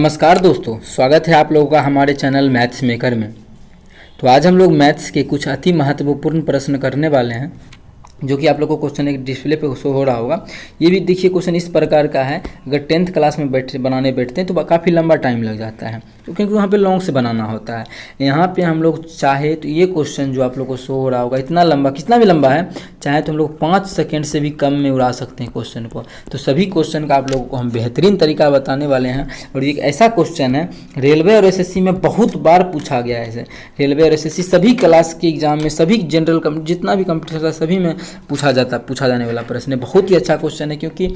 नमस्कार दोस्तों, स्वागत है आप लोगों का हमारे चैनल मैथ्स मेकर में। तो आज हम लोग मैथ्स के कुछ अति महत्वपूर्ण प्रश्न करने वाले हैं, जो कि आप लोगों को क्वेश्चन एक डिस्प्ले पे शो हो रहा होगा। ये भी देखिए क्वेश्चन इस प्रकार का है। अगर 10th क्लास में बनाने बैठते हैं तो काफ़ी लंबा टाइम लग जाता है, तो क्योंकि वहाँ पे लॉन्ग से बनाना होता है। यहाँ पे हम लोग चाहे तो ये क्वेश्चन जो आप लोग को शो हो रहा होगा इतना लंबा, कितना भी लंबा है, चाहे तो हम लोग 5 सेकेंड से भी कम में उड़ा सकते हैं क्वेश्चन को। तो सभी क्वेश्चन का आप लोगों को हम बेहतरीन तरीका बताने वाले हैं। और एक ऐसा क्वेश्चन है, रेलवे और एसएससी में बहुत बार पूछा गया है। ऐसे रेलवे और एसएससी सभी क्लास के एग्जाम में, सभी जनरल जितना भी कंपटीशन था सभी में पूछा जाने वाला प्रश्न है। बहुत ही अच्छा क्वेश्चन है, क्योंकि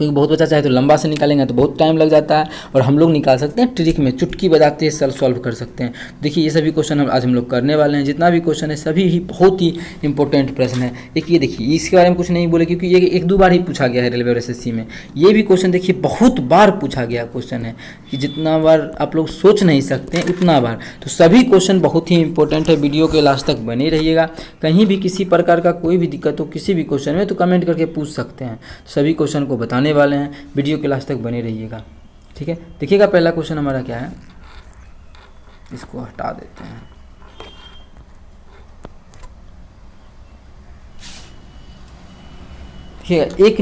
बहुत बच्चा चाहे तो लंबा से निकालेंगे तो बहुत टाइम लग जाता है, और हम लोग निकाल सकते हैं ट्रिक में, चुटकी बजाते हैं सॉल्व कर सकते हैं। देखिए ये सभी क्वेश्चन आज हम लोग करने वाले हैं। जितना भी क्वेश्चन है सभी ही बहुत ही इंपॉर्टेंट प्रश्न है। एक ये देखिए, इसके बारे में कुछ नहीं बोले क्योंकि ये 1-2 बार ही पूछा गया है रेलवे और एसएससी में। ये भी क्वेश्चन देखिए बहुत बार पूछा गया क्वेश्चन है, कि जितना बार आप लोग सोच नहीं सकते हैं उतना बार। तो सभी क्वेश्चन बहुत ही इंपॉर्टेंट है। वीडियो के लास्ट तक बने रहिएगा। कहीं भी किसी प्रकार का कोई भी दिक्कत हो किसी भी क्वेश्चन में तो कमेंट करके पूछ सकते हैं। सभी क्वेश्चन को बताने वाले हैं, वीडियो के लास्ट तक बने रहिएगा, ठीक है। देखिएगा पहला क्वेश्चन हमारा क्या है, इसको हटा देते हैं। देखिएगा, एक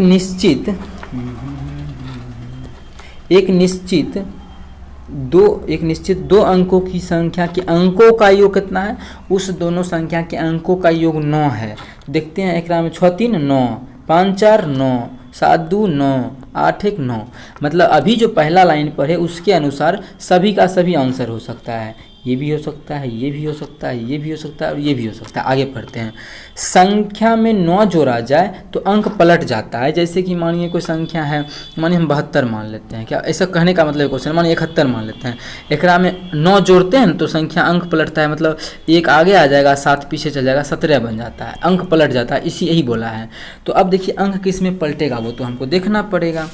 निश्चित दो अंकों की संख्या के अंकों का योग कितना है, उस दोनों संख्या के अंकों का योग 9 है। देखते हैं एक में 6 3 9, 5 4 9, 7 2 9, 8 1 9। मतलब अभी जो पहला लाइन पर है उसके अनुसार सभी का सभी आंसर हो सकता है। ये भी हो सकता है, ये भी हो सकता है, ये भी हो सकता है और ये भी हो सकता है। आगे पढ़ते हैं। संख्या में 9 जोड़ा जाए तो अंक पलट जाता है। जैसे कि मानिए कोई संख्या है, मानिए हम 72 मान लेते हैं। क्या ऐसा कहने का मतलब क्वेश्चन, मानिए 71 मान लेते हैं। एकरा में 9 जोड़ते हैं तो संख्या अंक पलटता है, मतलब एक आगे आ जाएगा 7 पीछे चल जाएगा, 17 बन जाता है, अंक पलट जाता है। यही बोला है। तो अब देखिए अंक किस में पलटेगा वो तो हमको देखना पड़ेगा,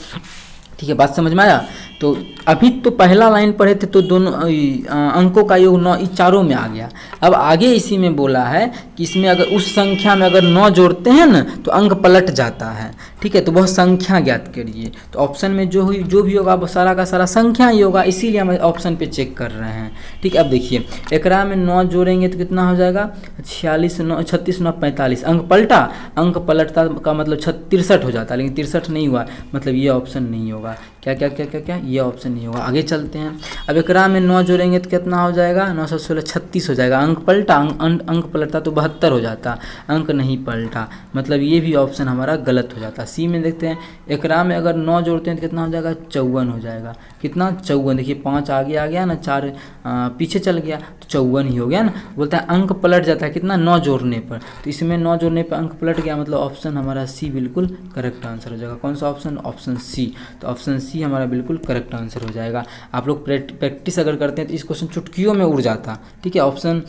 ठीक है। बात समझ में आया। तो अभी तो पहला लाइन पढ़े थे तो दोनों अंकों का योग 9 चारों में आ गया। अब आगे इसी में बोला है कि इसमें अगर उस संख्या में अगर 9 जोड़ते हैं ना तो अंक पलट जाता है, ठीक है। तो वह संख्या ज्ञात करिए। तो ऑप्शन में जो भी होगा वो सारा का सारा संख्या ही होगा, इसीलिए हम ऑप्शन पे चेक कर रहे हैं, ठीक है। अब देखिए एकरा में 9 जोड़ेंगे तो कितना हो जाएगा, 46 9 36 9 45। अंक पलटा, अंक पलटता का मतलब 63 हो जाता है, लेकिन 63 नहीं हुआ, मतलब ये ऑप्शन नहीं होगा। क्या क्या क्या क्या क्या ये ऑप्शन नहीं होगा। आगे चलते हैं। अब एकरा में 9 जोड़ेंगे तो कितना हो जाएगा, 9 16 36 हो जाएगा। अंक पलटा, अंक पलटा तो 72 हो जाता, अंक नहीं पलटा, मतलब ये भी ऑप्शन हमारा गलत हो जाता। सी में देखते हैं, एकरा में अगर 9 जोड़ते हैं तो कितना हो जाएगा, 54 हो जाएगा। कितना, 54। देखिए 5 आगे आ गया ना, 4 पीछे चल गया तो 54 ही हो गया ना। बोलता है अंक पलट जाता है कितना, 9 जोड़ने पर। तो इसमें 9 जोड़ने पर अंक पलट गया, मतलब ऑप्शन हमारा सी बिल्कुल करेक्ट आंसर हो जाएगा। कौन सा ऑप्शन, ऑप्शन सी। तो ऑप्शन सी हमारा बिल्कुल करेक्ट आंसर हो जाएगा। आप लोग प्रैक्टिस अगर करते हैं तो इस क्वेश्चन चुटकियों में उड़ जाता, ठीक है। ऑप्शन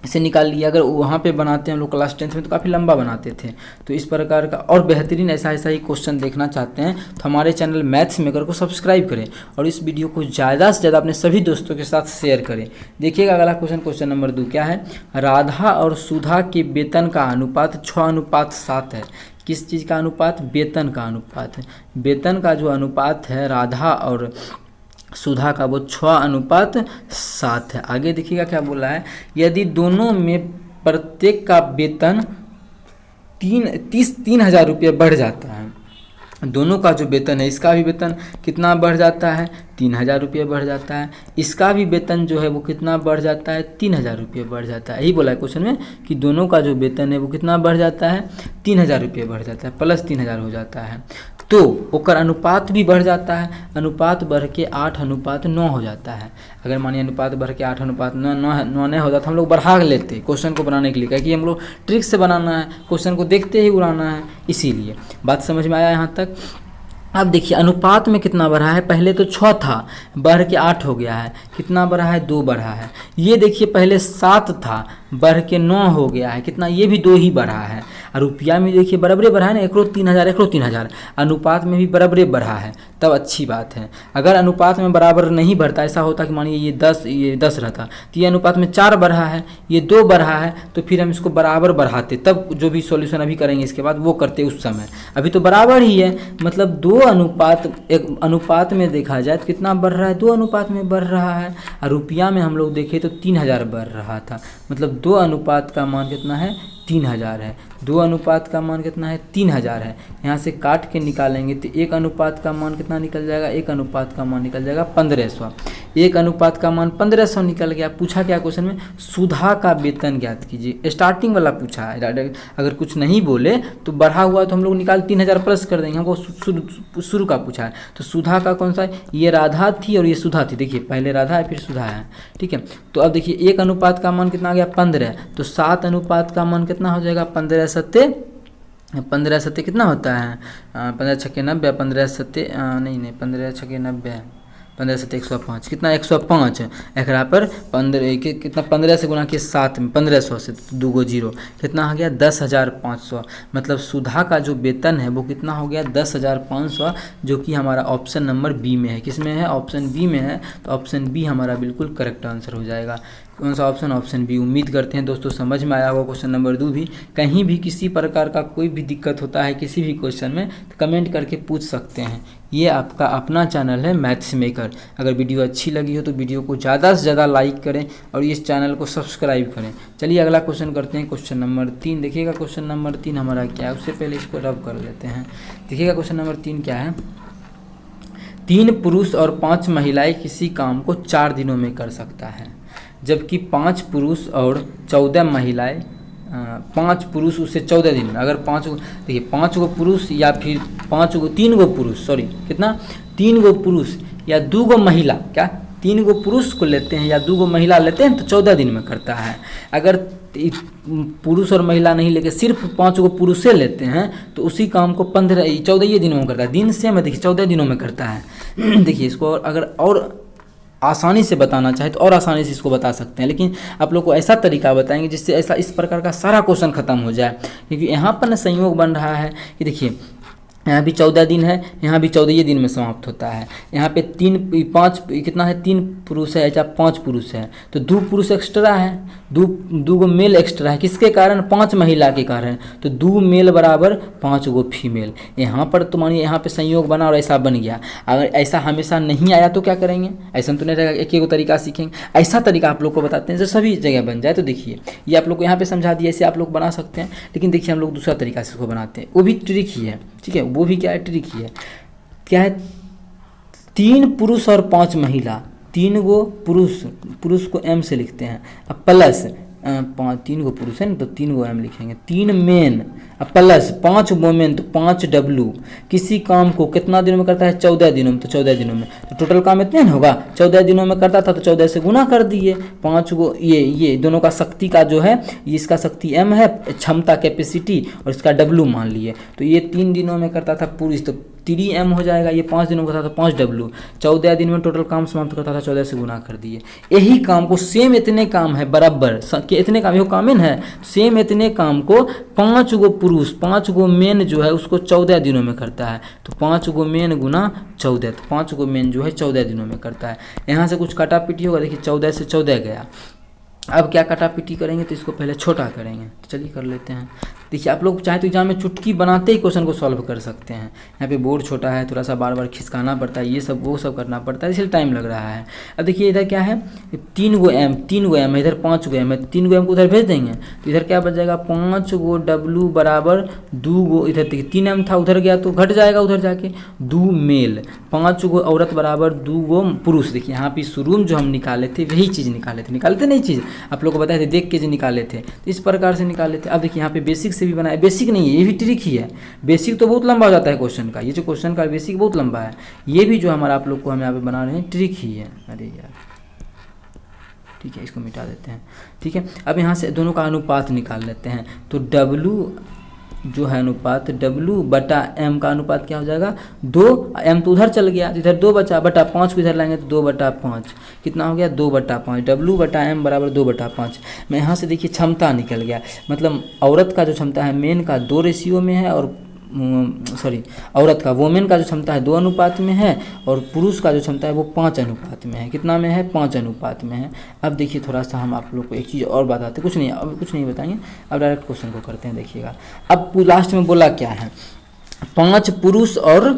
से निकाल लिया। अगर वहाँ पे बनाते हैं हम लोग क्लास 10th में तो काफ़ी लंबा बनाते थे। तो इस प्रकार का और बेहतरीन ऐसा ही क्वेश्चन देखना चाहते हैं तो हमारे चैनल मैथ्स मेकर को सब्सक्राइब करें और इस वीडियो को ज़्यादा से ज़्यादा अपने सभी दोस्तों के साथ शेयर करें। देखिएगा अगला क्वेश्चन, क्वेश्चन नंबर 2 क्या है, राधा और सुधा के वेतन का अनुपात 6:7 है। किस चीज़ का अनुपात, वेतन का अनुपात है। वेतन का जो अनुपात है राधा और सुधा का वो 6:7 है। आगे देखिएगा क्या बोला है, यदि दोनों में प्रत्येक का वेतन 3,000 रुपये बढ़ जाता है, दोनों का जो वेतन है इसका भी वेतन कितना बढ़ जाता है, 3,000 रुपये बढ़ जाता है। इसका भी वेतन जो है वो कितना बढ़ जाता है, 3,000 रुपये बढ़ जाता है। यही बोला है क्वेश्चन में कि दोनों का जो वेतन है वो कितना बढ़ जाता है, 3,000 रुपये बढ़ जाता है, प्लस 3,000 हो जाता है। तो ओकर अनुपात भी बढ़ जाता है, अनुपात बढ़ के 8:9 हो जाता है। अगर मानिए अनुपात बढ़ के 8:9 नहीं होता तो हम लोग बढ़ा लेते क्वेश्चन को बनाने के लिए, क्या कि हम लोग ट्रिक से बनाना है, क्वेश्चन को देखते ही उड़ाना है, इसीलिए। बात समझ में आया यहाँ तक। अब देखिए अनुपात में कितना बढ़ा है, पहले तो 6 था बढ़ के 8 हो गया है, कितना बढ़ा है, 2 बढ़ा है। ये देखिए पहले 7 था बढ़ के 9 हो गया है, कितना, ये भी 2 ही बढ़ा है। और रुपया में देखिए बराबरे बढ़ा है ना, 1,03,000 1,03,000, अनुपात में भी बराबरे बढ़ा है, तब अच्छी बात है। अगर अनुपात में बराबर नहीं बढ़ता, ऐसा होता कि मानिए ये 10 रहता, तो ये अनुपात में 4 बढ़ा है, ये 2 बढ़ा है, तो फिर हम इसको बराबर बढ़ाते, तब जो भी सॉल्यूशन अभी करेंगे इसके बाद वो करते उस समय। अभी तो बराबर ही है, मतलब 2 अनुपात, एक अनुपात में देखा जाए तो कितना बढ़ रहा है, 2 अनुपात में बढ़ रहा है। और रुपया में हम लोग देखें तो 3,000 बढ़ रहा था, मतलब 2 अनुपात का मान कितना है, 3,000 है। 2 अनुपात का मान कितना है, 3,000 है। यहाँ से काट के निकालेंगे तो 1 अनुपात का मान कितना निकल जाएगा, 1 अनुपात का मान निकल जाएगा 1500। 1 अनुपात का मान 1500 निकल गया। पूछा क्या क्वेश्चन में, सुधा का वेतन ज्ञात कीजिए, स्टार्टिंग वाला पूछा है। अगर कुछ नहीं बोले तो बढ़ा हुआ तो हम लोग निकाल 3,000 प्लस कर देंगे, हमको शुरू का पूछा है। तो सुधा का कौन सा है, ये राधा थी और ये सुधा थी, देखिए पहले राधा है फिर सुधा है, ठीक है। तो अब देखिए 1 अनुपात का मान कितना आ गया, 15, तो 7 अनुपात का मान कितना हो जाएगा, 15 सत्ते कितना होता है, 15 छक्के 90, 15 सत्ते नहीं 15 छक्के 90, 15 सत्ते 105, कितना 105 एक पर 15 कितना 15 से गुना किया 7 में, 1500 से 2 0 कितना आ गया 10,500। मतलब सुधा का जो वेतन है वो कितना हो गया 10,500, जो कि हमारा ऑप्शन नंबर बी में है। किस में है, ऑप्शन बी में है, तो ऑप्शन बी हमारा बिल्कुल करेक्ट आंसर हो जाएगा। कौन सा ऑप्शन, ऑप्शन बी। उम्मीद करते हैं दोस्तों समझ में आया होगा क्वेश्चन नंबर 2 भी। कहीं भी किसी प्रकार का कोई भी दिक्कत होता है किसी भी क्वेश्चन में तो कमेंट करके पूछ सकते हैं। ये आपका अपना चैनल है मैथ्स मेकर। अगर वीडियो अच्छी लगी हो तो वीडियो को ज़्यादा से ज़्यादा लाइक करें और इस चैनल को सब्सक्राइब करें। चलिए अगला क्वेश्चन करते हैं, क्वेश्चन नंबर 3। देखिएगा क्वेश्चन नंबर 3 हमारा क्या है, उससे पहले इसको रब कर लेते हैं। देखिएगा क्वेश्चन नंबर 3 क्या है, 3 पुरुष और 5 महिलाएं किसी काम को 4 दिनों में कर सकता है, जबकि 5 पुरुष और 14 महिलाएं 5 पुरुष उससे 14 दिन में। अगर 5 देखिए 5 गो पुरुष या फिर 3 गो पुरुष, सॉरी कितना 3 गो पुरुष या 2 गो महिला, क्या 3 गो पुरुष को लेते हैं या 2 गो महिला लेते हैं तो 14 दिन में करता है। अगर पुरुष और महिला नहीं लेके सिर्फ 5 गो पुरुषे लेते हैं तो उसी काम को 14 दिनों में करता है। दिन से मैं देखिए 14 दिनों में करता है। देखिए इसको अगर और आसानी से बताना चाहे तो और आसानी से इसको बता सकते हैं, लेकिन आप लोग को ऐसा तरीका बताएंगे जिससे ऐसा इस प्रकार का सारा क्वेश्चन खत्म हो जाए। क्योंकि यहाँ पर ना संयोग बन रहा है कि देखिए यहाँ भी 14 दिन है, यहाँ भी 14 दिन में समाप्त होता है। यहाँ पे 5 कितना है, 3 पुरुष है या 5 पुरुष है तो 2 पुरुष एक्स्ट्रा है, 2 गो मेल एक्स्ट्रा है, किसके कारण 5 महिला के कारण, तो 2 मेल बराबर 5 गो फीमेल। यहाँ पर तो मानिए यहाँ पे संयोग बना और ऐसा बन गया। अगर ऐसा हमेशा नहीं आया तो क्या करेंगे, ऐसा तो नहीं रहेगा, एक एक तरीका सीखेंगे। ऐसा तरीका आप लोग को बताते हैं जो सभी जगह बन जाए। तो देखिए ये आप लोग को यहाँ पे समझा दिया, ऐसे आप लोग बना सकते हैं। लेकिन देखिए हम लोग दूसरा तरीका से इसको बनाते हैं, वो भी ट्रिक ही है, ठीक है। वो भी क्या है, ट्रिक ही है। क्या है, 3 पुरुष और 5 महिला, 3 गो पुरुष को एम से लिखते हैं, अब प्लस 3 गो पुरुष है ना तो 3 गो एम लिखेंगे, 3 मेन प्लस 5 वोमेन तो 5 डब्लू। किसी काम को कितना दिनों में करता है, 14 दिनों में, तो 14 दिनों में तो टोटल काम इतने ना होगा, 14 दिनों में करता था तो 14 से गुना कर दिए। 5 गो ये दोनों का शक्ति का जो है, इसका शक्ति एम है, क्षमता कैपेसिटी, और इसका डब्लू मान लिए। तो ये 3 दिनों में करता था पुरुष तो 3 एम हो जाएगा, ये 5 दिनों में करता था 5 डब्लू। 14 दिन में टोटल काम समाप्त करता था, 14 से गुना कर दिए। यही काम को सेम इतने काम है बराबर कि इतने काम, ये काम है सेम इतने काम को 5 गो पुरुष 5 गो मेन जो है उसको 14 दिनों में करता है। तो 5 गो मेन गुना 14, तो 5 गो मेन जो है 14 दिनों में करता है। यहाँ से कुछ काटा पीटी होगा, देखिए 14 से 14 गया। अब क्या काटा पीटी करेंगे तो इसको पहले छोटा करेंगे, तो चलिए कर लेते हैं। देखिए आप लोग चाहे तो एग्जाम में चुटकी बनाते ही क्वेश्चन को सॉल्व कर सकते हैं। यहाँ पे बोर्ड छोटा है, थोड़ा सा बार बार खिसकाना पड़ता है, ये सब वो सब करना पड़ता है, इसलिए टाइम लग रहा है। अब देखिए इधर क्या है, 3 गो एम है, इधर 5 गो एम है, 3 गो एम को उधर भेज देंगे तो इधर क्या बच जाएगा, 5 गो डब्लू बराबर 2 गो, इधर देखिए 3 एम था उधर गया तो घट जाएगा, उधर जाके 2 मेल, 5 गो औरत बराबर 2 गो पुरुष। देखिए यहाँ पे शुरू में जो हम निकाले थे वही चीज़ निकालते नहीं चीज़ आप लोग को बताए थे, देख के जो निकाले थे तो इस प्रकार से निकाले थे। अब देखिए यहाँ पे बेसिक से भी बनाए, बेसिक नहीं है ये भी ट्रिक ही है। बेसिक तो बहुत लंबा हो जाता है क्वेश्चन का, ये जो क्वेश्चन का बेसिक बहुत लंबा है, ये भी जो हमारा आप लोग को हम यहाँ पे बना रहे हैं ट्रिक ही है। अरे यार ठीक है, इसको मिटा देते हैं, ठीक है। अब यहाँ से दोनों का अनुपात निकाल लेते हैं। तो W जो है अनुपात W बटा M का अनुपात क्या हो जाएगा 2, M तो उधर चल गया, इधर 2 बचा, बटा 5 को इधर लाएंगे तो 2/5 कितना हो गया 2/5, W बटा M बराबर 2/5। मैं यहाँ से देखिए क्षमता निकल गया, मतलब औरत का जो क्षमता है मेन का 2 रेशियो में है, और औरत का वोमेन का जो क्षमता है 2 अनुपात में है, और पुरुष का जो क्षमता है वो 5 अनुपात में है। कितना में है 5 अनुपात में है। अब देखिए थोड़ा सा हम आप लोग को एक चीज़ और बताते, कुछ नहीं अब कुछ नहीं बताएंगे, अब डायरेक्ट क्वेश्चन को करते हैं। देखिएगा अब लास्ट में बोला क्या है, 5 पुरुष और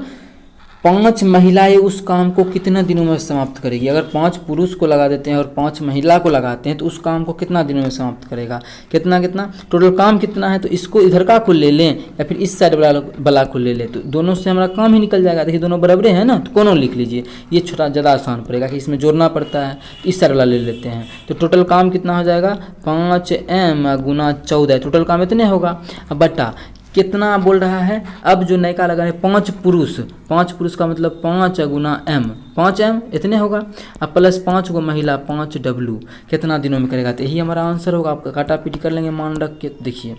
5 महिलाएं उस काम को कितना दिनों में समाप्त करेगी। अगर 5 पुरुष को लगा देते हैं और 5 महिला को लगाते हैं तो उस काम को कितना दिनों में समाप्त करेगा, कितना टोटल काम कितना है। तो इसको इधर का को ले लें या फिर इस साइड वाला को ले लें, तो दोनों से हमारा काम ही निकल जाएगा। देखिए दोनों बराबर हैं ना, तो कोनो लिख लीजिए, ये छोटा ज़्यादा आसान पड़ेगा कि इसमें जोड़ना पड़ता है, तो इस साइड वाला ले लेते हैं। तो टोटल काम कितना हो जाएगा 5M गुना 14, टोटल काम इतने होगा। अब बटा कितना बोल रहा है, अब जो नयका लगा है 5 पुरुष का मतलब 5 गुना M, 5M इतने होगा, अब प्लस 5 को महिला 5W कितना दिनों में करेगा, तो यही हमारा आंसर होगा। आपका काटा पीटी कर लेंगे मान रख के, देखिए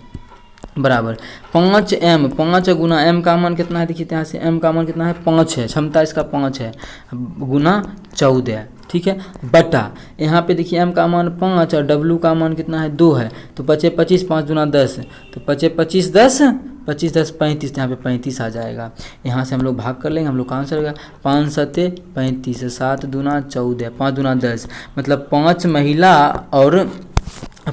बराबर 5M, 5 गुना M का मान कितना है, देखिए यहाँ से M का मान कितना है 5 है, क्षमता इसका 5 है, गुना 14, ठीक है, बटा यहाँ पे देखिए M का मान 5 और W का मान कितना है 2 है, तो बचे 25, 5 गुना 10, तो बचे 25 10 35, यहाँ पे 35 आ जाएगा। यहाँ से हम लोग भाग कर लेंगे, हम लोग का आंसर होगा 5 सते 35, 7 दूना 14, 5 दूना 10, मतलब 5 महिला और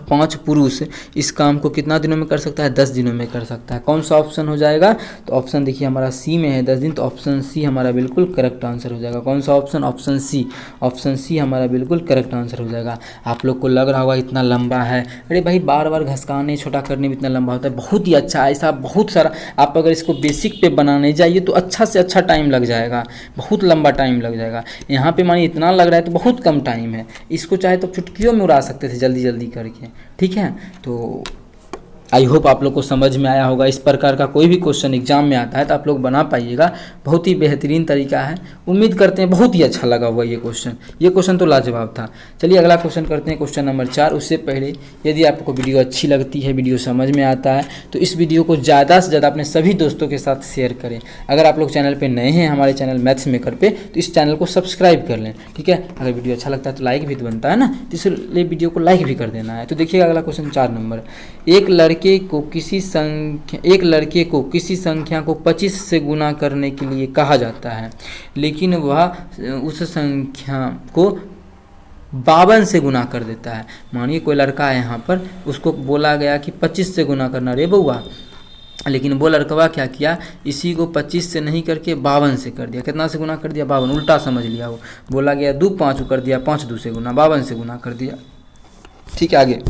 5 पुरुष इस काम को कितना दिनों में कर सकता है, 10 दिनों में कर सकता है। कौन सा ऑप्शन हो जाएगा, तो ऑप्शन देखिए हमारा सी में है 10 दिन, तो ऑप्शन सी हमारा बिल्कुल करेक्ट आंसर हो जाएगा। कौन सा ऑप्शन, ऑप्शन सी हमारा बिल्कुल करेक्ट आंसर हो जाएगा। आप लोग को लग रहा होगा इतना लंबा है, अरे भाई बार बार घसकाने छोटा करने में इतना लंबा होता है, बहुत ही अच्छा, ऐसा बहुत सारा आप अगर इसको बेसिक पे बनाने जाइए तो अच्छा से अच्छा टाइम लग जाएगा, बहुत लंबा टाइम लग जाएगा। यहाँ पे मानिए इतना लग रहा है तो बहुत कम टाइम है, इसको चाहे तो चुटकियों में उड़ा सकते थे जल्दी जल्दी करके, ठीक है। तो आई होप आप लोग को समझ में आया होगा। इस प्रकार का कोई भी क्वेश्चन एग्जाम में आता है तो आप लोग बना पाइएगा, बहुत ही बेहतरीन तरीका है। उम्मीद करते हैं बहुत ही अच्छा लगा हुआ ये क्वेश्चन तो लाजवाब था। चलिए अगला क्वेश्चन करते हैं, क्वेश्चन नंबर 4। उससे पहले यदि आपको वीडियो अच्छी लगती है, वीडियो समझ में आता है तो इस वीडियो को ज़्यादा से ज़्यादा अपने सभी दोस्तों के साथ शेयर करें। अगर आप लोग चैनल पर नए हैं, हमारे चैनल मैथ्स मेकर पे, तो इस चैनल को सब्सक्राइब कर लें, ठीक है। अगर वीडियो अच्छा लगता है तो लाइक भी तो बनता है ना, तो इसलिए वीडियो को लाइक भी कर देना है। तो देखिएगा अगला क्वेश्चन 4 नंबर, एक लड़के को किसी संख्या को 25 से गुना करने के लिए कहा जाता है, लेकिन वह उस संख्या को 52 से गुना कर देता है। मानिए कोई लड़का है यहाँ पर, उसको बोला गया कि 25 से गुना करना रे बउआ, लेकिन वो लड़कवा क्या किया, इसी को 25 से नहीं करके 52 से कर दिया। कितना से गुना कर दिया, 52, उल्टा समझ लिया। वो बोला गया 2 5 कर दिया, 5 2 से गुना, 52 से गुना कर दिया, ठीक है। आगे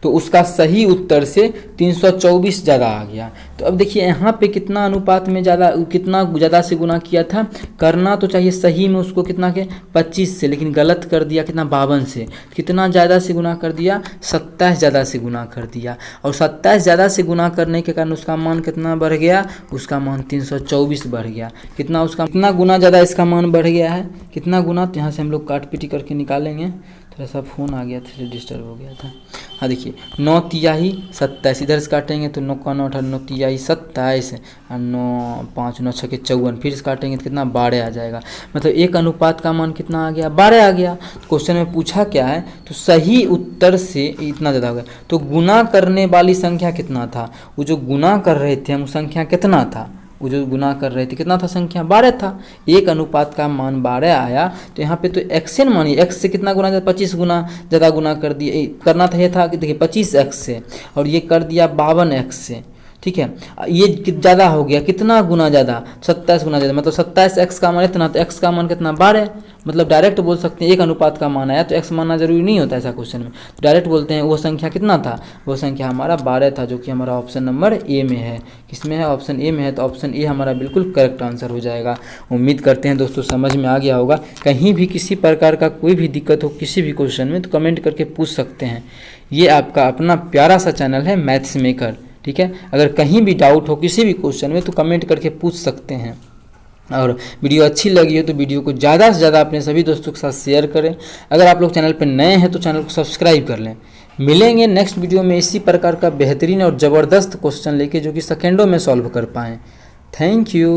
तो उसका सही उत्तर से 324 ज़्यादा आ गया। तो अब देखिए यहाँ पे कितना अनुपात में कितना ज़्यादा से गुना किया था, करना तो चाहिए सही में उसको कितना के 25 से, लेकिन गलत कर दिया कितना 52 से। कितना ज़्यादा से गुना कर दिया, 27 ज़्यादा से गुना कर दिया, और 27 ज़्यादा से गुना करने के कारण उसका मान कितना बढ़ गया, उसका मान 324 बढ़ गया। कितना गुना ज़्यादा इसका मान बढ़ गया है, कितना गुना, तो यहाँ से हम लोग काट पीटी करके निकालेंगे। थोड़ा सा फ़ोन आ गया था, डिस्टर्ब हो गया था। हाँ देखिए 9 तिहाई 27, इधर से काटेंगे तो 9 का 9 18, 9 तिहाई 27, और 9 5 9 6 के 54, फिर से काटेंगे तो कितना 12 आ जाएगा। मतलब एक अनुपात का मान कितना आ गया, 12 आ गया। तो क्वेश्चन में पूछा क्या है, तो सही उत्तर से इतना ज़्यादा हो गया। तो गुना करने वाली संख्या कितना था, वो जो गुना कर रहे थे हम संख्या कितना था, वो जो गुना कर रहे थे कितना था, संख्या 12 था। एक अनुपात का मान 12 आया, तो यहाँ पे तो एक्स मानिए, एक्स से कितना गुना, 25 गुना ज़्यादा गुना कर दिए, करना था ये था कि देखिए 25 एक्स से, और ये कर दिया 52 एक्स से, ठीक है। ये ज़्यादा हो गया, कितना गुना ज़्यादा, 27 गुना ज़्यादा, मतलब 27 एक्स का मान इतना, तो एक्स का मान कितना 12, मतलब डायरेक्ट बोल सकते हैं एक अनुपात का मान आया तो एक्स मानना जरूरी नहीं होता ऐसा क्वेश्चन में। तो डायरेक्ट बोलते हैं वो संख्या कितना था, वो संख्या हमारा 12 था, जो कि हमारा ऑप्शन नंबर ए में है। किसमें है, ऑप्शन ए में है, तो ऑप्शन ए हमारा बिल्कुल करेक्ट आंसर हो जाएगा। उम्मीद करते हैं दोस्तों समझ में आ गया होगा। कहीं भी किसी प्रकार का कोई भी दिक्कत हो किसी भी क्वेश्चन में तो कमेंट करके पूछ सकते हैं। ये आपका अपना प्यारा सा चैनल है मैथ्स मेकर, ठीक है। अगर कहीं भी डाउट हो किसी भी क्वेश्चन में तो कमेंट करके पूछ सकते हैं। और वीडियो अच्छी लगी हो तो वीडियो को ज़्यादा से ज़्यादा अपने सभी दोस्तों के साथ शेयर करें। अगर आप लोग चैनल पर नए हैं तो चैनल को सब्सक्राइब कर लें। मिलेंगे नेक्स्ट वीडियो में इसी प्रकार का बेहतरीन और ज़बरदस्त क्वेश्चन लेके जो कि सेकेंडों में सॉल्व कर पाएँ। Thank you.